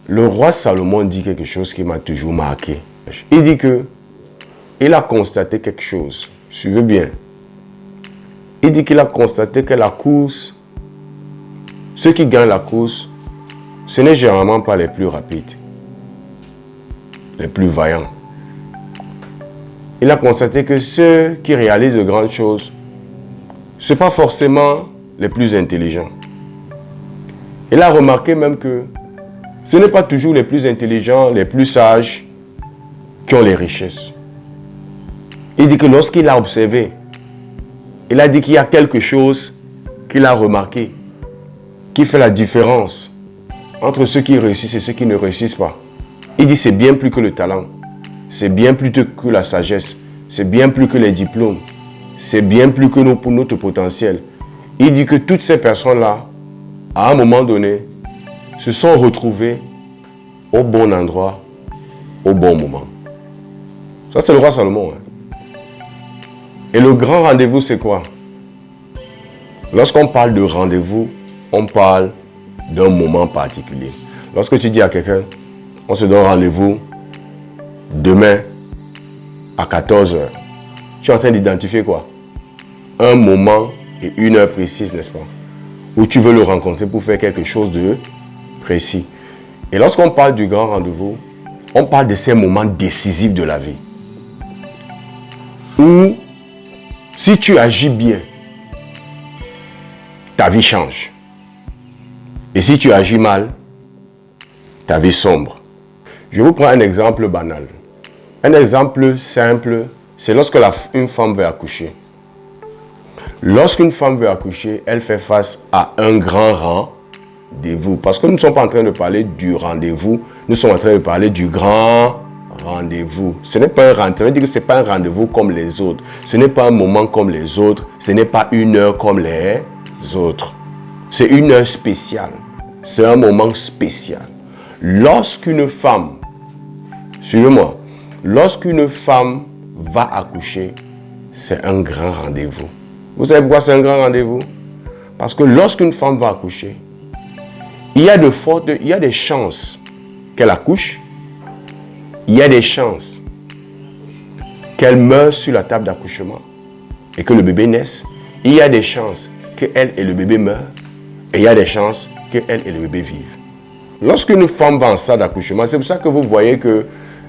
Le roi Salomon dit quelque chose qui m'a toujours marqué. Il dit que il a constaté quelque chose. Suivez bien. Il dit qu'il a constaté que la course, ceux qui gagnent la course, ce n'est généralement pas les plus rapides, les plus vaillants. Il a constaté que ceux qui réalisent de grandes choses, ce ne sont pas forcément les plus intelligents. Il a remarqué même que ce n'est pas toujours les plus intelligents, les plus sages qui ont les richesses. Il dit que lorsqu'il a observé, il a dit qu'il y a quelque chose qu'il a remarqué, qui fait la différence entre ceux qui réussissent et ceux qui ne réussissent pas. Il dit c'est bien plus que le talent, c'est bien plus que la sagesse, c'est bien plus que les diplômes, c'est bien plus que notre potentiel. Il dit que toutes ces personnes-là, à un moment donné, se sont retrouvées au bon endroit, au bon moment. Ça, c'est le roi Salomon. Et le grand rendez-vous, c'est quoi? Lorsqu'on parle de rendez-vous, on parle d'un moment particulier. Lorsque tu dis à quelqu'un, on se donne rendez-vous demain à 14 h, tu es en train d'identifier quoi? Un moment et une heure précise, n'est-ce pas? Où tu veux le rencontrer pour faire quelque chose de précis. Et lorsqu'on parle du grand rendez-vous, on parle de ces moments décisifs de la vie. Où, si tu agis bien, ta vie change. Et si tu agis mal, ta vie sombre. Je vous prends un exemple banal. Un exemple simple, c'est lorsque une femme veut accoucher. Lorsqu'une femme veut accoucher, elle fait face à un grand rendez-vous. Parce que nous ne sommes pas en train de parler du rendez-vous, nous sommes en train de parler du grand rendez-vous. Ce n'est pas un rendez-vous, ça veut dire que ce n'est pas un rendez-vous comme les autres. Ce n'est pas un moment comme les autres. Ce n'est pas une heure comme les autres. C'est une heure spéciale. C'est un moment spécial. Lorsqu'une femme, suivez-moi, lorsqu'une femme va accoucher, c'est un grand rendez-vous. Vous savez pourquoi c'est un grand rendez-vous? Parce que lorsqu'une femme va accoucher, il y a des chances qu'elle accouche, il y a des chances qu'elle meure sur la table d'accouchement et que le bébé naisse. Il y a des chances qu'elle et le bébé meurent et il y a des chances qu'elle et le bébé vivent. Lorsqu'une femme va en salle d'accouchement, c'est pour ça que vous voyez que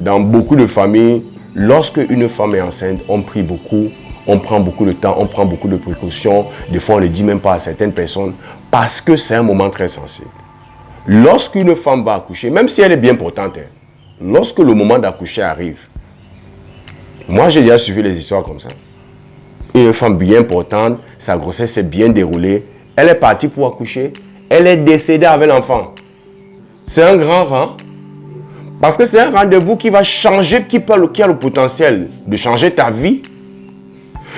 dans beaucoup de familles, lorsque une femme est enceinte, on prie beaucoup, on prend beaucoup de temps, on prend beaucoup de précautions. Des fois, on ne dit même pas à certaines personnes parce que c'est un moment très sensible. Lorsqu'une femme va accoucher, même si elle est bien portante, lorsque le moment d'accoucher arrive, moi j'ai déjà suivi les histoires comme ça. Une femme bien portante, sa grossesse s'est bien déroulée, elle est partie pour accoucher, elle est décédée avec l'enfant. C'est un grand rang, parce que c'est un rendez-vous qui va changer, qui a le potentiel de changer ta vie.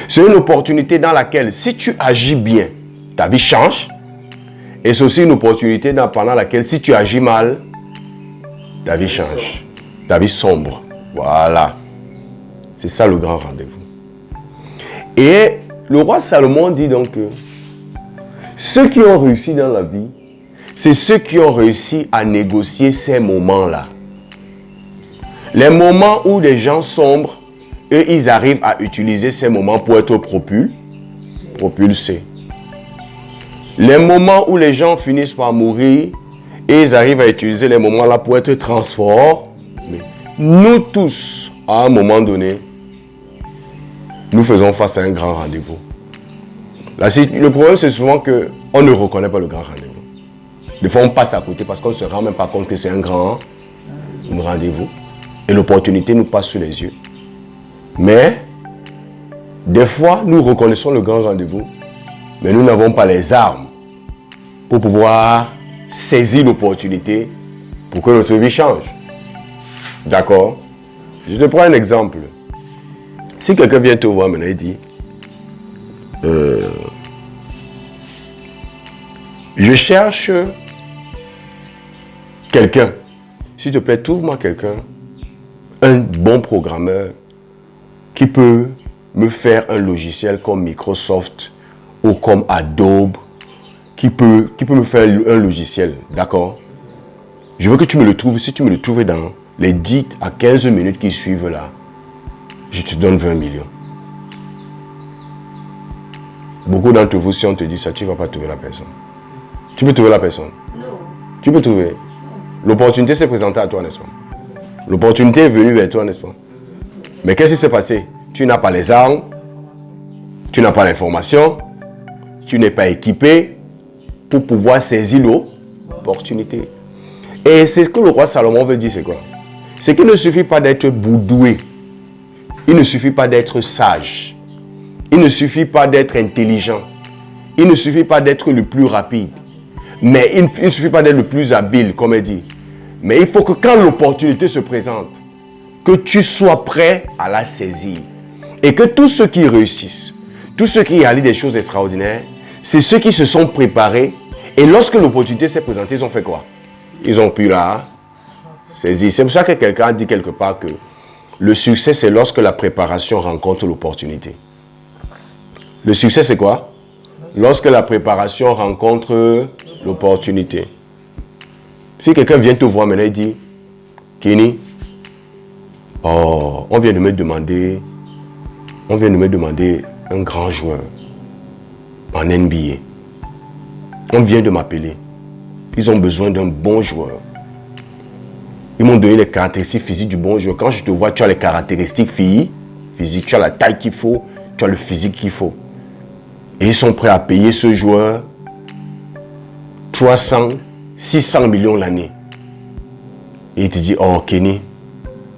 C'est une opportunité dans laquelle, si tu agis bien, ta vie change. Et c'est aussi une opportunité pendant laquelle, si tu agis mal, ta vie change. Ta vie sombre. Voilà. C'est ça le grand rendez-vous. Et le roi Salomon dit donc que ceux qui ont réussi dans la vie, c'est ceux qui ont réussi à négocier ces moments-là. Les moments où les gens sombres, eux, ils arrivent à utiliser ces moments pour être propulsés. Les moments où les gens finissent par mourir, et ils arrivent à utiliser les moments-là pour être transformés. Nous tous, à un moment donné, nous faisons face à un grand rendez-vous. Le problème, c'est souvent qu'on ne reconnaît pas le grand rendez-vous. Des fois, on passe à côté parce qu'on ne se rend même pas compte que c'est un grand rendez-vous. Et l'opportunité nous passe sous les yeux. Mais, des fois, nous reconnaissons le grand rendez-vous, mais nous n'avons pas les armes pour pouvoir saisir l'opportunité pour que notre vie change. D'accord? Je te prends un exemple. Si quelqu'un vient te voir maintenant et dit je cherche quelqu'un. S'il te plaît, trouve-moi quelqu'un, un bon programmeur qui peut me faire un logiciel comme Microsoft ou comme Adobe, qui peut me faire un logiciel, d'accord? Je veux que tu me le trouves. Si tu me le trouves dans les 10 à 15 minutes qui suivent là, je te donne 20 millions. Beaucoup d'entre vous, si on te dit ça, tu ne vas pas trouver la personne. Tu peux trouver la personne? Non. Tu peux trouver. L'opportunité s'est présentée à toi, n'est-ce pas? L'opportunité est venue vers toi, n'est-ce pas? Mais qu'est-ce qui s'est passé? Tu n'as pas les armes, tu n'as pas l'information, tu n'es pas équipé pour pouvoir saisir l'opportunité. Et c'est ce que le roi Salomon veut dire, c'est quoi? C'est qu'il ne suffit pas d'être boudoué. Il ne suffit pas d'être sage. Il ne suffit pas d'être intelligent. Il ne suffit pas d'être le plus rapide. Mais il ne suffit pas d'être le plus habile, comme il dit. Mais il faut que quand l'opportunité se présente, que tu sois prêt à la saisir. Et que tous ceux qui réussissent, tous ceux qui réalisent des choses extraordinaires, c'est ceux qui se sont préparés. Et lorsque l'opportunité s'est présentée, ils ont fait quoi? Ils ont pu la saisir. C'est pour ça que quelqu'un a dit quelque part que le succès, c'est lorsque la préparation rencontre l'opportunité. Le succès, c'est quoi? Lorsque la préparation rencontre l'opportunité. Si quelqu'un vient te voir maintenant et dit, Kenny, oh, on vient de me demander un grand joueur en NBA. On vient de m'appeler. Ils ont besoin d'un bon joueur. Ils m'ont donné les caractéristiques physiques du bon joueur. Quand je te vois, tu as les caractéristiques physiques, tu as la taille qu'il faut, tu as le physique qu'il faut. Et ils sont prêts à payer ce joueur 300, 600 millions l'année. Et il te dit, oh Kenny,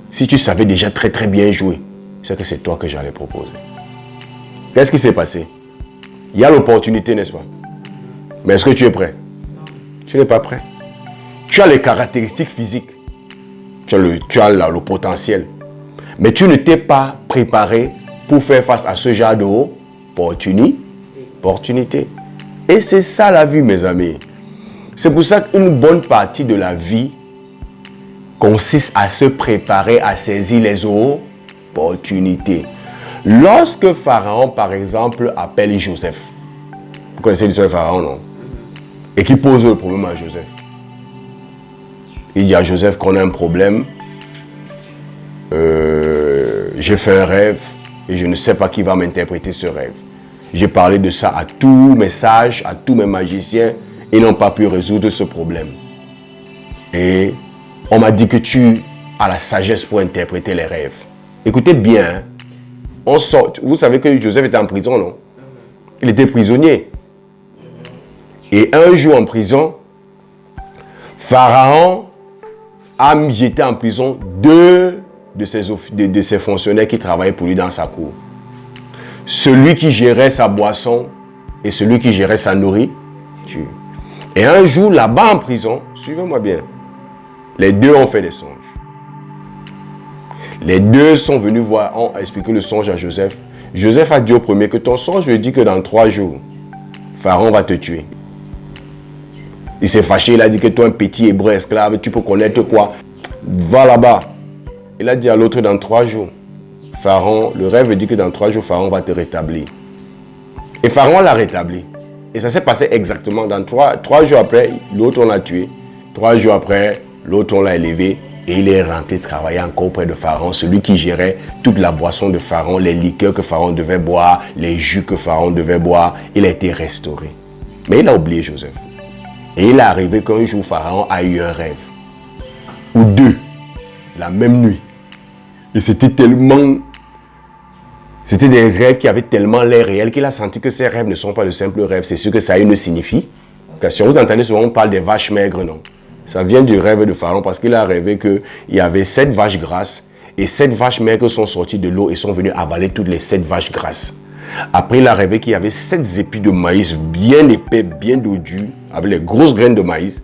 si tu savais déjà très très bien jouer, c'est que c'est toi que j'allais proposer. Qu'est-ce qui s'est passé? Il y a l'opportunité, n'est-ce pas? Mais est-ce que tu es prêt? Tu n'es pas prêt. Tu as les caractéristiques physiques. Tu as le potentiel. Mais tu ne t'es pas préparé pour faire face à ce genre d'opportunité. Et c'est ça la vie, mes amis. C'est pour ça qu'une bonne partie de la vie consiste à se préparer à saisir les opportunités. Lorsque Pharaon, par exemple, appelle Joseph, vous connaissez l'histoire de Pharaon, non? Et qui pose le problème à Joseph. Il dit à Joseph qu'on a un problème. J'ai fait un rêve et je ne sais pas qui va m'interpréter ce rêve. J'ai parlé de ça à tous mes sages, à tous mes magiciens. Ils n'ont pas pu résoudre ce problème. Et on m'a dit que tu as la sagesse pour interpréter les rêves. Écoutez bien, on sort. Vous savez que Joseph était en prison, non? Il était prisonnier. Et un jour en prison, Pharaon a jeté en prison deux de ses fonctionnaires qui travaillaient pour lui dans sa cour. Celui qui gérait sa boisson et celui qui gérait sa nourriture. Et un jour, là-bas en prison, suivez-moi bien, les deux ont fait des songes. Les deux sont venus voir, ont expliqué le songe à Joseph. Joseph a dit au premier que ton songe lui dit que dans 3 jours, Pharaon va te tuer. Il s'est fâché, il a dit que toi, un petit hébreu esclave, tu peux connaître quoi? Va là-bas. Il a dit à l'autre dans 3 jours. Pharaon, le rêve dit que dans 3 jours, Pharaon va te rétablir. Et Pharaon l'a rétabli. Et ça s'est passé exactement dans 3 jours après, l'autre on l'a tué. 3 jours après, l'autre on l'a élevé. Et il est rentré travailler encore auprès de Pharaon, celui qui gérait toute la boisson de Pharaon, les liqueurs que Pharaon devait boire, les jus que Pharaon devait boire. Il a été restauré. Mais il a oublié Joseph. Et il est arrivé qu'un jour, Pharaon a eu un rêve. Ou 2, la même nuit. Et c'était des rêves qui avaient tellement l'air réel qu'il a senti que ces rêves ne sont pas de simples rêves. C'est sûr que ça a une signification. Vous entendez souvent, on parle des vaches maigres, non? Ça vient du rêve de Pharaon parce qu'il a rêvé qu'il y avait 7 vaches grasses. Et 7 vaches maigres sont sorties de l'eau et sont venues avaler toutes les 7 vaches grasses. Après, il a rêvé qu'il y avait 7 épis de maïs bien épais, bien dodus, avec les grosses graines de maïs.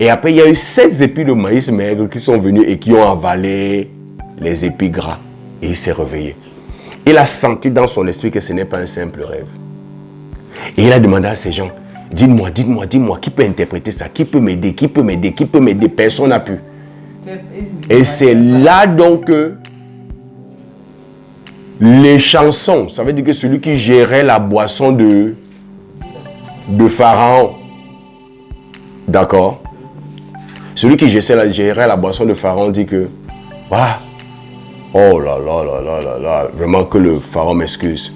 Et après, il y a eu 7 épis de maïs maigres qui sont venus et qui ont avalé les épis gras. Et il s'est réveillé. Il a senti dans son esprit que ce n'est pas un simple rêve. Et il a demandé à ces gens, dites-moi, qui peut interpréter ça? Qui peut m'aider? Qui peut m'aider? Qui peut m'aider? Personne n'a pu. Et c'est là donc que les chansons, ça veut dire que celui qui gérait la boisson de Pharaon, d'accord? Celui qui gérait la boisson de Pharaon dit que, ah, oh là là là là là là, vraiment que le Pharaon m'excuse.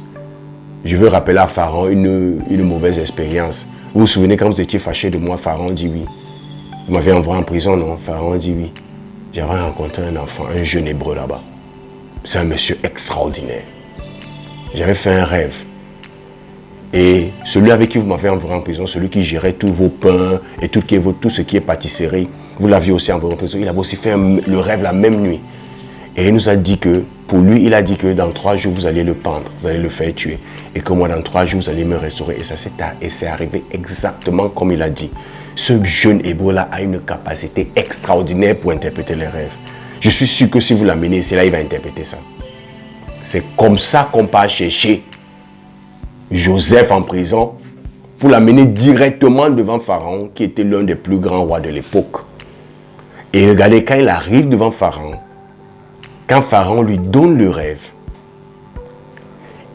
Je veux rappeler à Pharaon une mauvaise expérience. Vous vous souvenez quand vous étiez fâché de moi, Pharaon dit oui. Vous m'avez envoyé en prison, non? Pharaon dit oui. J'avais rencontré un enfant, un jeune hébreu là-bas. C'est un monsieur extraordinaire. J'avais fait un rêve. Et celui avec qui vous m'avez envoyé en prison, celui qui gérait tous vos pains et tout ce qui est pâtisserie, vous l'aviez aussi envoyé en prison. Il avait aussi fait le rêve la même nuit. Et il nous a dit que, pour lui, il a dit que dans 3 jours, vous allez le pendre, vous allez le faire tuer. Et que moi, dans 3 jours, vous allez me restaurer. Et c'est arrivé exactement comme il a dit. Ce jeune hébreu-là a une capacité extraordinaire pour interpréter les rêves. Je suis sûr que si vous l'amenez ici, là, il va interpréter ça. C'est comme ça qu'on part chercher Joseph en prison pour l'amener directement devant Pharaon, qui était l'un des plus grands rois de l'époque. Et regardez, quand il arrive devant Pharaon, quand Pharaon lui donne le rêve,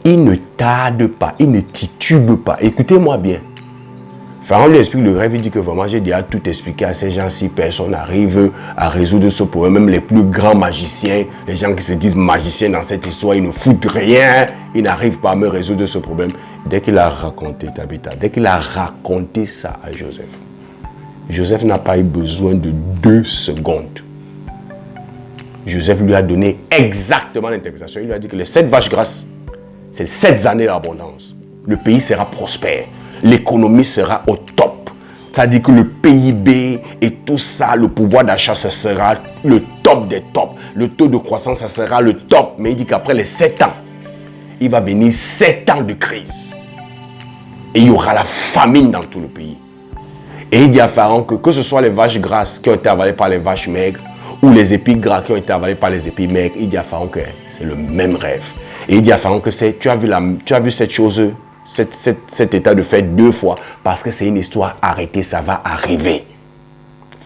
il ne tarde pas, il ne titube pas. Écoutez-moi bien. Pharaon lui explique le rêve, il dit que vraiment j'ai déjà tout expliqué à ces gens si personne n'arrive à résoudre ce problème. Même les plus grands magiciens, les gens qui se disent magiciens dans cette histoire, ils ne foutent rien, ils n'arrivent pas à me résoudre ce problème. Dès qu'il a raconté Tabitha, dès qu'il a raconté ça à Joseph, Joseph n'a pas eu besoin de 2 secondes. Joseph lui a donné exactement l'interprétation. Il lui a dit que les 7 vaches grasses, c'est 7 années d'abondance. Le pays sera prospère. L'économie sera au top. C'est-à-dire que le PIB et tout ça, le pouvoir d'achat, ça sera le top des tops. Le taux de croissance, ça sera le top. Mais il dit qu'après les 7 ans, il va venir 7 ans de crise. Et il y aura la famine dans tout le pays. Et il dit à Pharaon que ce soit les vaches grasses qui ont été avalées par les vaches maigres, ou les épis gras qui ont été avalés par les épis maigres, il dit à Pharaon que c'est le même rêve. Et il dit à Pharaon que tu as vu cette chose, cet état de fait 2 fois, parce que c'est une histoire arrêtée, ça va arriver.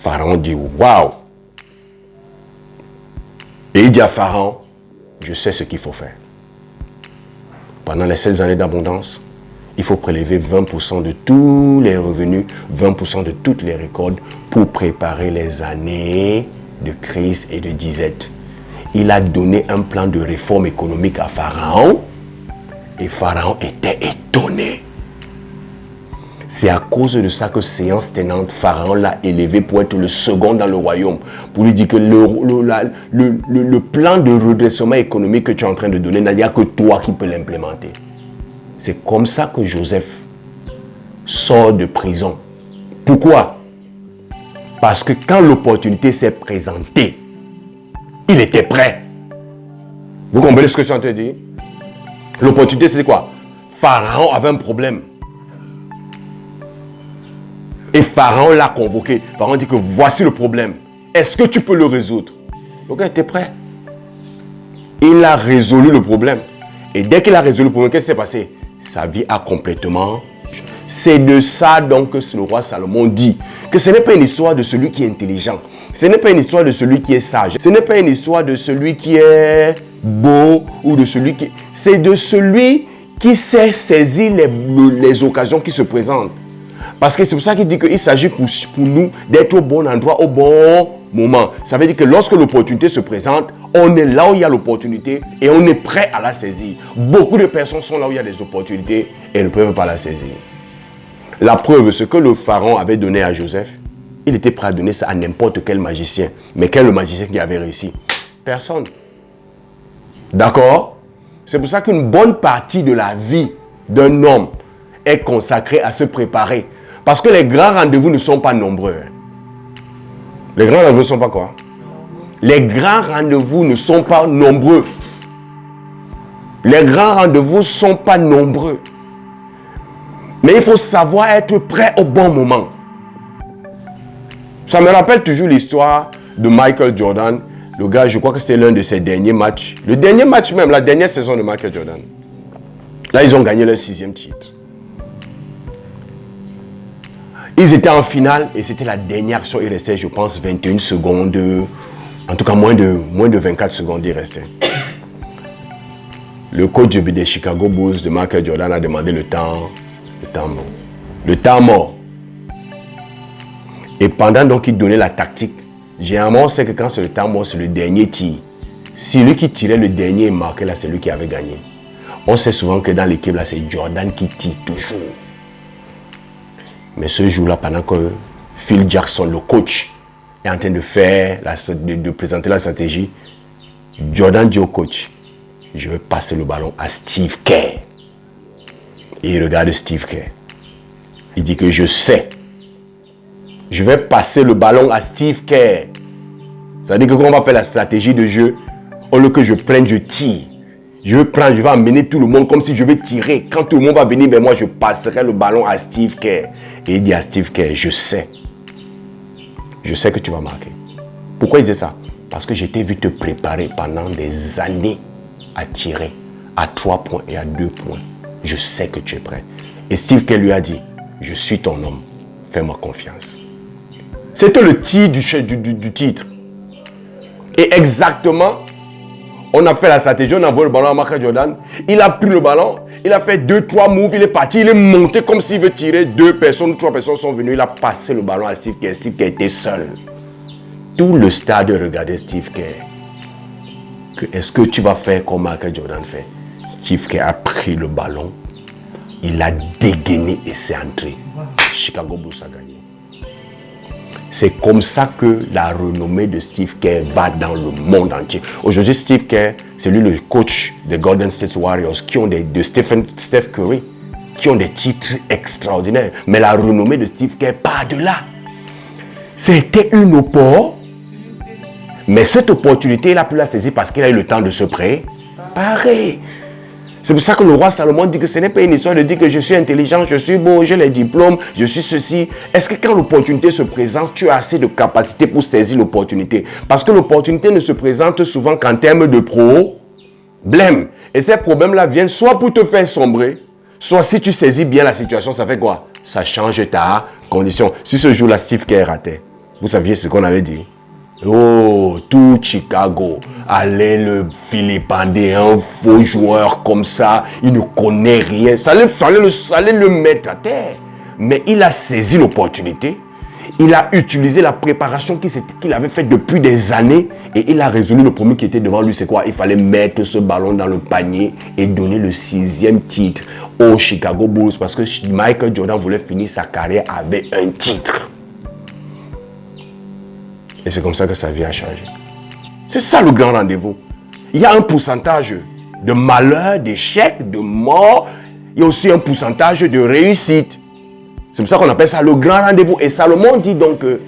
Pharaon dit waouh. Et il dit à Pharaon, je sais ce qu'il faut faire. Pendant les 16 années d'abondance, il faut prélever 20% de tous les revenus, 20% de toutes les récoltes pour préparer les années de crise et de disette. Il a donné un plan de réforme économique à Pharaon et Pharaon était étonné. C'est à cause de ça que séance tenante, Pharaon l'a élevé pour être le second dans le royaume. Pour lui dire que le plan de redressement économique que tu es en train de donner, il n'y a que toi qui peux l'implémenter. C'est comme ça que Joseph sort de prison. Pourquoi? Parce que quand l'opportunité s'est présentée, il était prêt. Vous comprenez ce que je suis en train de dire? L'opportunité, c'était quoi? Pharaon avait un problème. Et Pharaon l'a convoqué. Pharaon dit que voici le problème. Est-ce que tu peux le résoudre? Le gars était prêt. Il a résolu le problème. Et dès qu'il a résolu le problème, qu'est-ce qui s'est passé? Sa vie a complètement... C'est de ça donc que le roi Salomon dit que ce n'est pas une histoire de celui qui est intelligent. Ce n'est pas une histoire de celui qui est sage. Ce n'est pas une histoire de celui qui est beau ou de celui qui... C'est de celui qui sait saisir les occasions qui se présentent. Parce que c'est pour ça qu'il dit qu'il s'agit pour nous d'être au bon endroit, au bon moment. Ça veut dire que lorsque l'opportunité se présente, on est là où il y a l'opportunité et on est prêt à la saisir. Beaucoup de personnes sont là où il y a des opportunités et ne peuvent pas la saisir. La preuve, ce que le pharaon avait donné à Joseph, il était prêt à donner ça à n'importe quel magicien. Mais quel est le magicien qui avait réussi? Personne. D'accord? C'est pour ça qu'une bonne partie de la vie d'un homme est consacrée à se préparer. Parce que les grands rendez-vous ne sont pas nombreux. Les grands rendez-vous ne sont pas quoi? Les grands rendez-vous ne sont pas nombreux. Les grands rendez-vous ne sont pas nombreux. Mais il faut savoir être prêt au bon moment. Ça me rappelle toujours l'histoire de Michael Jordan. Le gars, je crois que c'était l'un de ses derniers matchs. Le dernier match même, la dernière saison de Michael Jordan. Là, ils ont gagné leur 6e titre. Ils étaient en finale et c'était la dernière action. Il restait, je pense, 21 secondes. En tout cas, moins de 24 secondes, il restait. Le coach des Chicago Bulls de Michael Jordan a demandé le temps mort. Le temps mort. Et pendant donc qu'il donnait la tactique, généralement on sait que quand c'est le temps mort, c'est le dernier tir. Si lui qui tirait le dernier et marquait là, c'est lui qui avait gagné. On sait souvent que dans l'équipe là, c'est Jordan qui tire toujours. Mais ce jour-là, pendant que Phil Jackson, le coach, est en train de faire, de présenter la stratégie, Jordan dit au coach, je vais passer le ballon à Steve Kerr. Et il regarde Steve Kerr. Il dit que je sais. Je vais passer le ballon à Steve Kerr. Ça veut dire que quand on va faire la stratégie de jeu, au lieu que je prenne, je tire. Je vais amener tout le monde comme si je vais tirer. Quand tout le monde va venir vers moi, je passerai le ballon à Steve Kerr. Et il dit à Steve Kerr, je sais. Je sais que tu vas marquer. Pourquoi il disait ça? Parce que je t'ai vu te préparer pendant des années à tirer à 3 points et à 2 points. Je sais que tu es prêt. Et Steve Kerr lui a dit, je suis ton homme. Fais-moi confiance. C'était le tir du titre. Et exactement, on a fait la stratégie, on a envoyé le ballon à Michael Jordan. Il a pris le ballon, il a fait 2-3 moves, il est parti, il est monté comme s'il veut tirer. 2 personnes, 3 personnes sont venues, il a passé le ballon à Steve Kerr. Steve Kerr était seul. Tout le stade regardait Steve Kerr. Est-ce que tu vas faire comme Michael Jordan fait? Steve Kerr a pris le ballon, il a dégainé et c'est entré. Chicago Bulls a gagné. C'est comme ça que la renommée de Steve Kerr va dans le monde entier. Aujourd'hui, Steve Kerr, c'est lui le coach des Golden State Warriors qui ont de Steph Curry, qui ont des titres extraordinaires. Mais la renommée de Steve Kerr part de là. C'était une opportunité. Mais cette opportunité, il a pu la saisir parce qu'il a eu le temps de se préparer. C'est pour ça que le roi Salomon dit que ce n'est pas une histoire de dire que je suis intelligent, je suis beau, j'ai les diplômes, je suis ceci. Est-ce que quand l'opportunité se présente, tu as assez de capacité pour saisir l'opportunité? Parce que l'opportunité ne se présente souvent qu'en termes de problèmes. Et ces problèmes-là viennent soit pour te faire sombrer, soit si tu saisis bien la situation, ça fait quoi? Ça change ta condition. Si ce jour-là, Steve Kerr ratait, vous saviez ce qu'on avait dit? Oh, tout Chicago allait le vilipender, un faux joueur comme ça, il ne connaît rien, ça allait le mettre à terre. Mais il a saisi l'opportunité, il a utilisé la préparation qu'il avait faite depuis des années et il a résolu le problème qui était devant lui. C'est quoi? Il fallait mettre ce ballon dans le panier et donner le 6e titre aux Chicago Bulls parce que Michael Jordan voulait finir sa carrière avec un titre. Et c'est comme ça que sa vie a changé. C'est ça le grand rendez-vous. Il y a un pourcentage de malheur, d'échec, de mort. Il y a aussi un pourcentage de réussite. C'est pour ça qu'on appelle ça le grand rendez-vous. Et Salomon dit donc que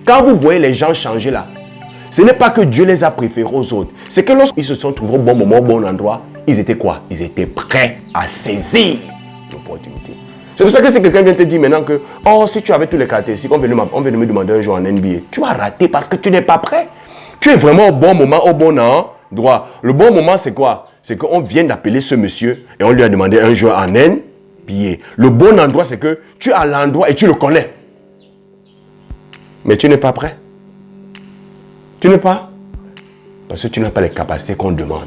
quand vous voyez les gens changer là, ce n'est pas que Dieu les a préférés aux autres. C'est que lorsqu'ils se sont trouvés au bon moment, au bon endroit, ils étaient quoi? Ils étaient prêts à saisir l'opportunité. C'est pour ça que si quelqu'un vient te dire maintenant que oh, si tu avais tous les caractéristiques, on vient de me demander un jour en NBA, tu as raté parce que tu n'es pas prêt. Tu es vraiment au bon moment, au bon endroit. Le bon moment, c'est quoi? C'est qu'on vient d'appeler ce monsieur et on lui a demandé un joueur en NBA. Le bon endroit, c'est que tu es à l'endroit et tu le connais. Mais tu n'es pas prêt. Tu n'es pas. Parce que tu n'as pas les capacités qu'on demande.